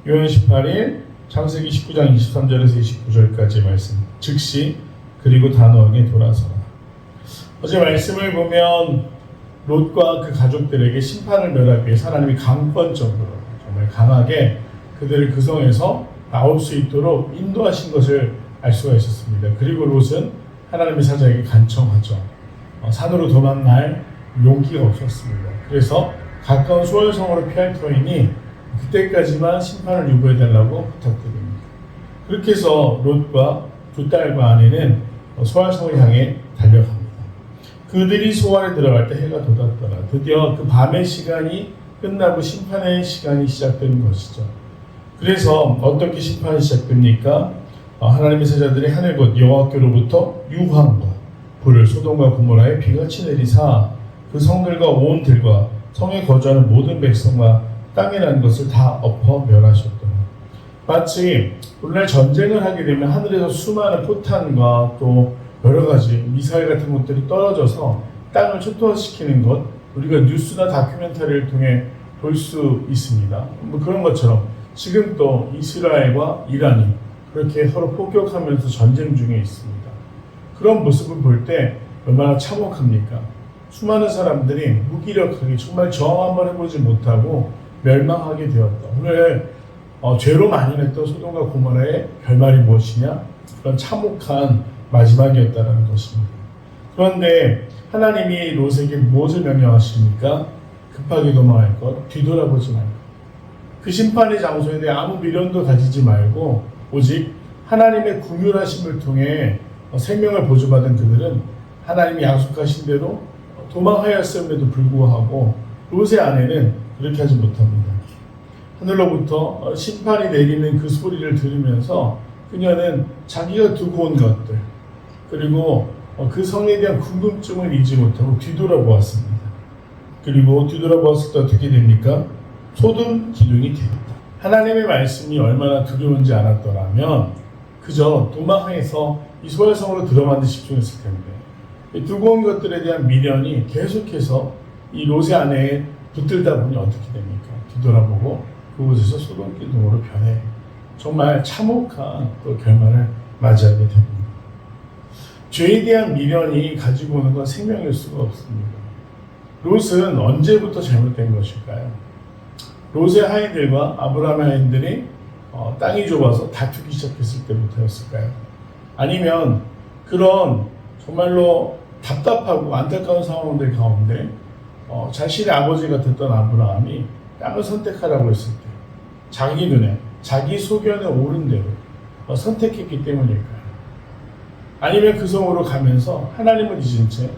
요한 18일, 창세기 19장 23절에서 29절까지의 말씀. 즉시 그리고 단호하게 돌아서라. 어제 말씀을 보면 롯과 그 가족들에게 심판을 멸하기 위해 하나님이 강권적으로 정말 강하게 그들을 그 성에서 나올 수 있도록 인도하신 것을 알 수가 있었습니다. 그리고 롯은 하나님의 사자에게 간청하죠. 산으로 도망갈 용기가 없었습니다. 그래서 가까운 소알성으로 피할 터이니 그때까지만 심판을 유보해달라고 부탁드립니다. 그렇게 해서 롯과 두 딸과 아내는 소알성을 향해 달려갑니다. 그들이 소알에 들어갈 때 해가 돋았더라. 드디어 그 밤의 시간이 끝나고 심판의 시간이 시작된 것이죠. 그래서 어떻게 심판이 시작됩니까? 하나님의 사자들이 하늘 곧 여호와께로부터 유황과 불을 소돔과 고모라에 비같이 내리사 그 성들과 온 들과 성에 거주하는 모든 백성과 땅에 난 것을 다 엎어 멸하셨더라. 마치 오늘날 전쟁을 하게 되면 하늘에서 수많은 포탄과 또 여러 가지 미사일 같은 것들이 떨어져서 땅을 초토화시키는 것, 우리가 뉴스나 다큐멘터리를 통해 볼 수 있습니다. 뭐 그런 것처럼 지금 또 이스라엘과 이란이 그렇게 서로 폭격하면서 전쟁 중에 있습니다. 그런 모습을 볼 때 얼마나 참혹합니까? 수많은 사람들이 무기력하게 정말 저항 한번 해보지 못하고 멸망하게 되었다. 오늘 죄로 많이 냈던 소돔과 고모라의 결말이 무엇이냐? 그런 참혹한 마지막이었다는 것입니다. 그런데 하나님이 롯에게 무엇을 명령하십니까? 급하게 도망할 것, 뒤돌아보지 말고 그 심판의 장소에 대해 아무 미련도 가지지 말고 오직 하나님의 긍휼하심을 통해 생명을 보존받은 그들은 하나님이 약속하신 대로 도망하였음에도 불구하고 롯의 아내는 그렇게 하지 못합니다. 하늘로부터 심판이 내리는 그 소리를 들으면서 그녀는 자기가 두고 온 것들 그리고 그 성에 대한 궁금증을 잊지 못하고 뒤돌아보았습니다. 그리고 뒤돌아보았을 때 어떻게 됩니까? 소돔 기둥이 되었다. 하나님의 말씀이 얼마나 두려운지 알았더라면 그저 도망해서 이 소알성으로 들어가는 데 집중했을 텐데 두고 온 것들에 대한 미련이 계속해서 이 롯의 아내에 붙들다 보니 어떻게 됩니까? 뒤돌아보고 그곳에서 소돔 기둥으로 변해 정말 참혹한 또 결말을 맞이하게 됩니다. 죄에 대한 미련이 가지고 오는 건 생명일 수가 없습니다. 롯은 언제부터 잘못된 것일까요? 롯의 하인들과 아브라함의 하인들이 땅이 좁아서 다투기 시작했을 때부터였을까요? 아니면 그런 정말로 답답하고 안타까운 상황들 가운데 자신의 아버지가 됐던 아브라함이 땅을 선택하라고 했을 때 자기 눈에 자기 소견에 옳은 대로 선택했기 때문일까요? 아니면 그 성으로 가면서 하나님을 잊은 채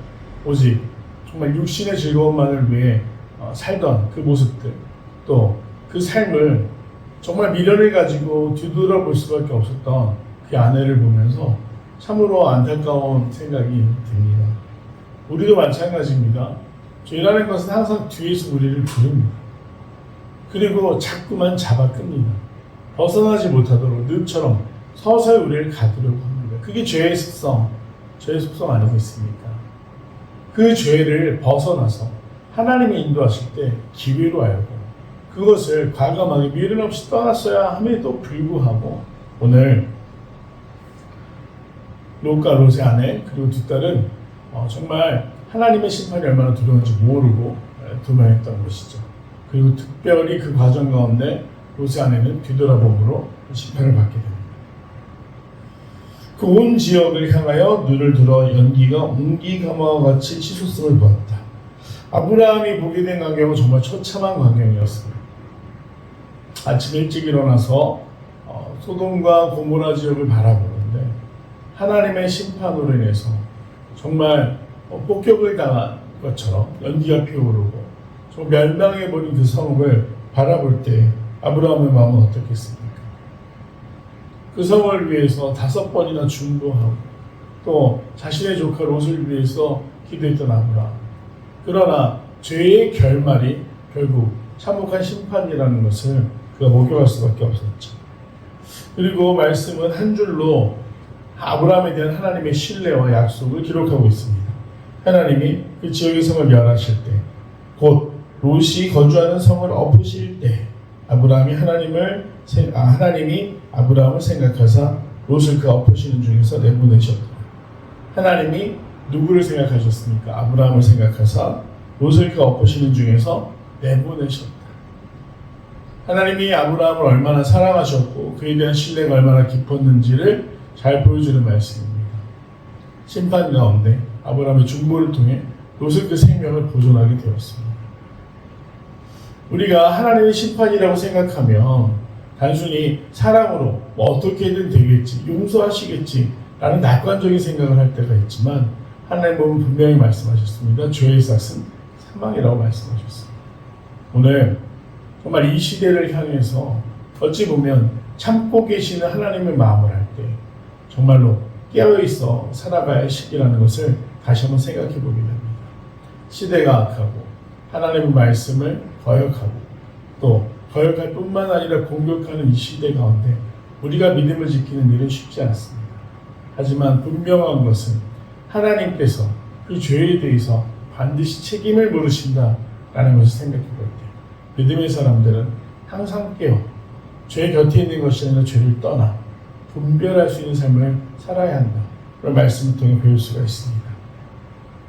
오직 정말 육신의 즐거움만을 위해 살던 그 모습들 또 그 삶을 정말 미련을 가지고 뒤돌아볼 수밖에 없었던 그 아내를 보면서 참으로 안타까운 생각이 듭니다. 우리도 마찬가지입니다. 죄라는 것은 항상 뒤에서 우리를 부릅니다. 그리고 자꾸만 잡아 끕니다. 벗어나지 못하도록 늪처럼 서서히 우리를 가두려고 합니다. 그게 죄의 속성 아니겠습니까? 그 죄를 벗어나서 하나님이 인도하실 때 기회로 알고 그것을 과감하게 미련 없이 떠났어야 함에도 불구하고 오늘 롯과 롯의 아내 그리고 두 딸은 정말 하나님의 심판이 얼마나 두려운지 모르고 도망했던 것이죠. 그리고 특별히 그 과정 가운데 롯의 아내는 뒤돌아봄으로 심판을 받게 됩니다. 그 온 지역을 향하여 눈을 들어 연기가 옹기가마와 같이 치솟음을 보았다. 아브라함이 보게 된 광경은 정말 처참한 광경이었습니다. 아침 일찍 일어나서 소돔과 고모라 지역을 바라보는데 하나님의 심판으로 인해서 정말 폭격을 당한 것처럼 연기가 피어오르고 정말 멸망해버린 그 성을 바라볼 때 아브라함의 마음은 어떻겠습니까? 그 성을 위해서 5번이나 중보하고 또 자신의 조카 롯을 위해서 기도했던 아브라함. 그러나 죄의 결말이 결국 참혹한 심판이라는 것을 그가 목격할 수밖에 없었죠. 그리고 말씀은 한 줄로 아브라함에 대한 하나님의 신뢰와 약속을 기록하고 있습니다. 하나님이 그 지역의 성을 멸하실 때, 곧 롯이 거주하는 성을 엎으실 때 하나님이 아브라함을 생각하사 롯을 그 엎으시는 중에서 내보내셨다. 하나님이 누구를 생각하셨습니까? 아브라함을 생각하사 롯을 그 엎으시는 중에서 내보내셨다. 하나님이 아브라함을 얼마나 사랑하셨고 그에 대한 신뢰가 얼마나 깊었는지를 잘 보여주는 말씀입니다. 심판 가운데 아브라함의 중보를 통해 롯은 그 생명을 보존하게 되었습니다. 우리가 하나님의 심판이라고 생각하면 단순히 사랑으로 어떻게든 되겠지, 용서하시겠지 라는 낙관적인 생각을 할 때가 있지만 하나님은 분명히 말씀하셨습니다. 죄의 삭은 사망이라고 말씀하셨습니다. 오늘 정말 이 시대를 향해서 어찌 보면 참고 계시는 하나님의 마음을 할 때 정말로 깨어있어 살아가야 할 시기라는 것을 다시 한번 생각해 보게 됩니다. 시대가 악하고 하나님의 말씀을 거역하고 또 거역할 뿐만 아니라 공격하는 이 시대 가운데 우리가 믿음을 지키는 일은 쉽지 않습니다. 하지만 분명한 것은 하나님께서 그 죄에 대해서 반드시 책임을 물으신다라는 것을 생각해 볼 때 믿음의 사람들은 항상 깨어 죄 곁에 있는 것이 아니라 죄를 떠나 분별할 수 있는 삶을 살아야 한다. 그런 말씀을 통해 배울 수가 있습니다.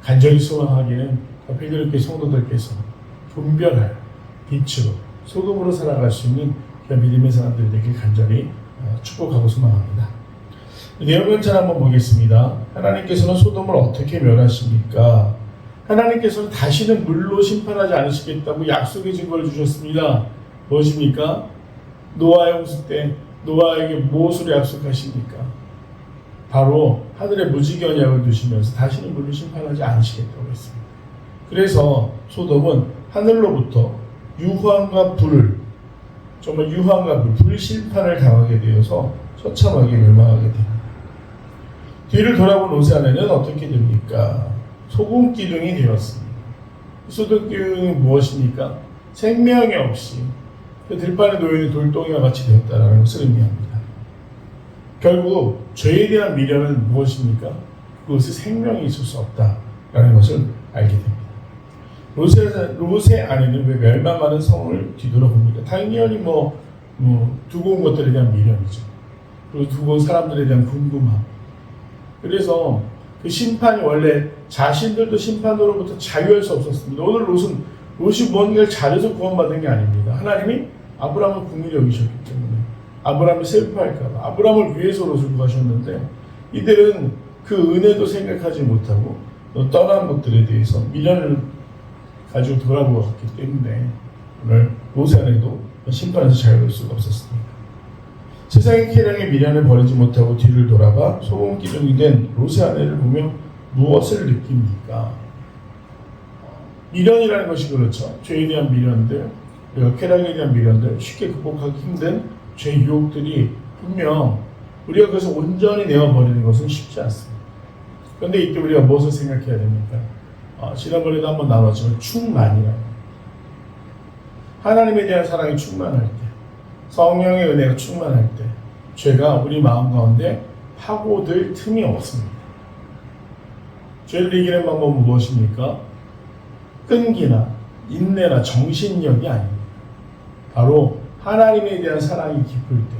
간절히 소망하기는 필리핀 성도들께서 분별할 빛으로 소금으로 살아갈 수 있는 믿음의 사람들이 되길 간절히 축복하고 소망합니다. 내용을 잘 한번 보겠습니다. 하나님께서는 소돔을 어떻게 멸하십니까? 하나님께서는 다시는 물로 심판하지 않으시겠다고 약속의 증거를 주셨습니다. 무엇입니까? 노아의 홍수 때 노아에게 무엇으로 약속하십니까? 바로 하늘에 무지개 언약을 두시면서 다시는 물로 심판하지 않으시겠다고 했습니다. 그래서 소돔은 하늘로부터 유황과 불, 정말 유황과 불심판을 당하게 되어서 처참하게 멸망하게 됩니다. 뒤를 돌아본 롯의 아내는 어떻게 됩니까? 소금 기둥이 되었습니다. 소금 기둥이 무엇입니까? 생명이 없이 그 들판에 놓여있는 돌덩이와 같이 되었다는 것을 의미합니다. 결국 죄에 대한 미련은 무엇입니까? 그것이 생명이 있을 수 없다라는 것을 알게 됩니다. 롯의 아내는 왜 멸망하는 성을 뒤돌아봅니까? 당연히 두고 온 것들에 대한 미련이죠. 그리고 두고 온 사람들에 대한 궁금함. 그래서 그 심판이 원래 자신들도 심판으로부터 자유할 수 없었습니다. 오늘 롯이 뭔가를 잘해서 구원받은 게 아닙니다. 하나님이 아브라함을 긍휼히 여기셨기 때문에 아브라함이 슬퍼할까 봐 아브라함을 위해서 롯을 구하셨는데 이들은 그 은혜도 생각하지 못하고 또 떠난 것들에 대해서 미련을 가지고 돌아보았기 때문에 오늘 롯의 아내도 심판에서 자유할 수가 없었습니다. 세상의 쾌락에 미련을 버리지 못하고 뒤를 돌아봐 소금 기둥이 된 롯의 아내를 보며 무엇을 느낍니까? 미련이라는 것이 그렇죠. 죄에 대한 미련들, 그리고 쾌락에 대한 미련들, 쉽게 극복하기 힘든 죄 유혹들이 분명 우리가 그것을 온전히 내어버리는 것은 쉽지 않습니다. 그런데 이때 우리가 무엇을 생각해야 됩니까? 지난번에도 한번 나눴지만 충만이라고. 하나님에 대한 사랑이 충만할 때, 성령의 은혜가 충만할 때 죄가 우리 마음 가운데 파고들 틈이 없습니다. 죄를 이기는 방법은 무엇입니까? 끈기나 인내나 정신력이 아닙니다. 바로 하나님에 대한 사랑이 깊을 때,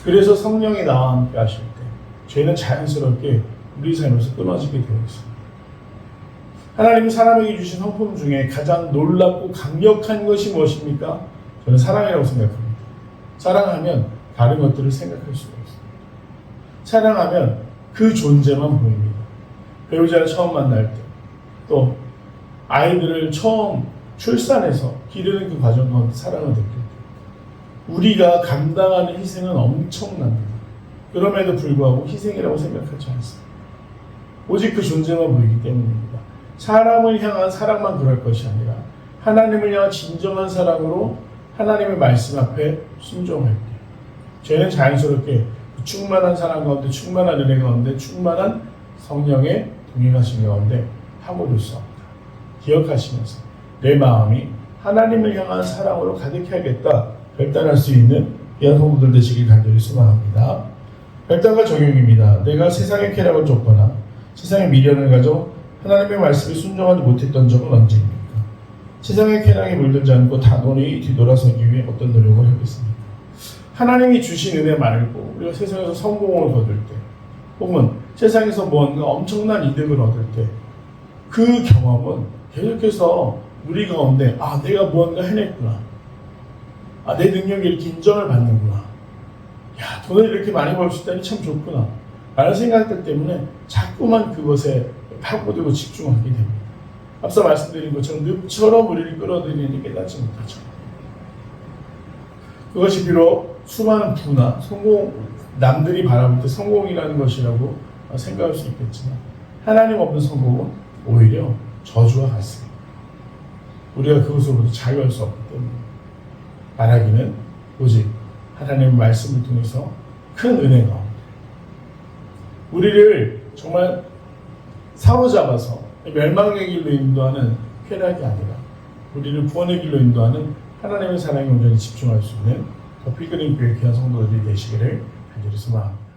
그래서 성령이 나와 함께 하실 때 죄는 자연스럽게 우리 삶에서 끊어지게 되어 있습니다. 하나님이 사람에게 주신 성품 중에 가장 놀랍고 강력한 것이 무엇입니까? 저는 사랑이라고 생각합니다. 사랑하면 다른 것들을 생각할 수가 없습니다. 사랑하면 그 존재만 보입니다. 배우자를 처음 만날 때, 또 아이들을 처음 출산해서 기르는 그 과정 가운데 사랑을 느낄 때 우리가 감당하는 희생은 엄청납니다. 그럼에도 불구하고 희생이라고 생각하지 않습니다. 오직 그 존재만 보이기 때문입니다. 사람을 향한 사랑만 그럴 것이 아니라 하나님을 향한 진정한 사랑으로 하나님의 말씀 앞에 순종할 때 죄는 자연스럽게 충만한 사랑 가운데, 충만한 은혜 가운데, 충만한 성령의 동행하신 가운데 파고들 수 없다. 기억하시면서 내 마음이 하나님을 향한 사랑으로 가득해야겠다 결단할 수 있는 귀한 성도들 되시길 간절히 소망합니다. 결단과 적용입니다. 내가 세상의 쾌락을 쫓거나 세상의 미련을 가져 하나님의 말씀에 순종하지 못했던 적은 언제입니까? 세상의 쾌락에 물들지 않고 단번에 뒤돌아서기 위해 어떤 노력을 하겠습니까? 하나님이 주신 은혜 말고 우리가 세상에서 성공을 거둘 때 혹은 세상에서 뭔가 엄청난 이득을 얻을 때 그 경험은 계속해서 우리 가운데 내가 무언가 해냈구나. 내 능력이 이렇게 인정을 받는구나. 야, 돈을 이렇게 많이 벌 수 있다니 참 좋구나. 라는 생각들 때문에 자꾸만 그것에 파고들고 집중하게 됩니다. 앞서 말씀드린 것처럼 늪처럼 우리를 끌어들이니 깨닫지 못하죠. 그것이 비록 수많은 부나 성공, 남들이 바라볼 때 성공이라는 것이라고 생각할 수 있겠지만 하나님 없는 성공은 오히려 저주와 같습니다. 우리가 그것으로부터 자유할 수 없기 때문에 말하기는 오직 하나님의 말씀을 통해서 큰 은혜가 우리를 정말 사로잡아서 멸망의 길로 인도하는 쾌락이 아니라 우리를 구원의 길로 인도하는 하나님의 사랑에 온전히 집중할 수 있는 더 필그림 교회 귀한 성도들이 되시기를 간절히 소망합니다.